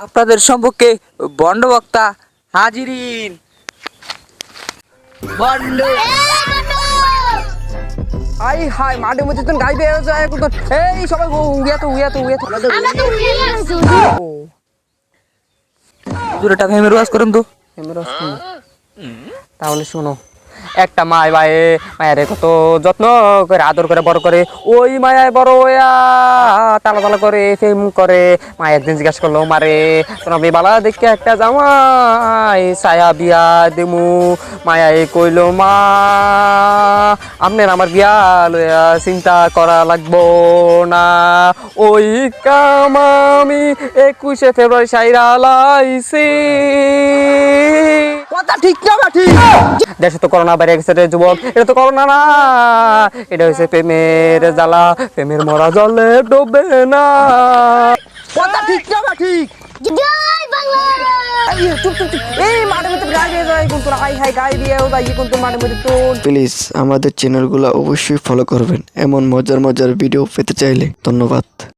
আপনাদের সম্পর্কে বন্ড বক্তা হাজিরিন। বন্ড আই হাই মাঠের মধ্যে তো গাই বেয়ে যায় এখন তো এই সবাই দুটো ফেমের ওয়াজ করুন তো তাহলে শোনো, একটা মায়ের কত যত্ন করে আদর করে বড় করে, ওই মায়ায় বড় হইয়া তালা তালা করে ফেম করে। মা একদিন জিজ্ঞাসা করলো, মারে তোর আমি বালা দেখে একটা জামাই ছায়া বিয়া দেমু। মায়াই কইলো, মা আপনার আমার বিয়া লইয়া চিন্তা করা লাগবো না, ওই কাম আমি 21শে ফেব্রুয়ারি সাইরা লাইছি। কথা ঠিক না বা ঠিক? দেশে তো করোনা বেড়ে গেছে রে যুবক, এটা তো করোনা না, এটা হচ্ছে প্রেমের জ্বালা, প্রেমের মরা জলে ডুবে না। কথা ঠিক না বা ঠিক? জয় বাংলা। এই মাঠের মধ্যে গাই বেয়ে যায় কোন তোর হাই হাই গাই দিয়েও যায় কোন তোর মাঠের মধ্যে তো। প্লিজ আমাদের চ্যানেলগুলো অবশ্যই ফলো করবেন এমন মজার মজার ভিডিও পেতে চাইলে। ধন্যবাদ।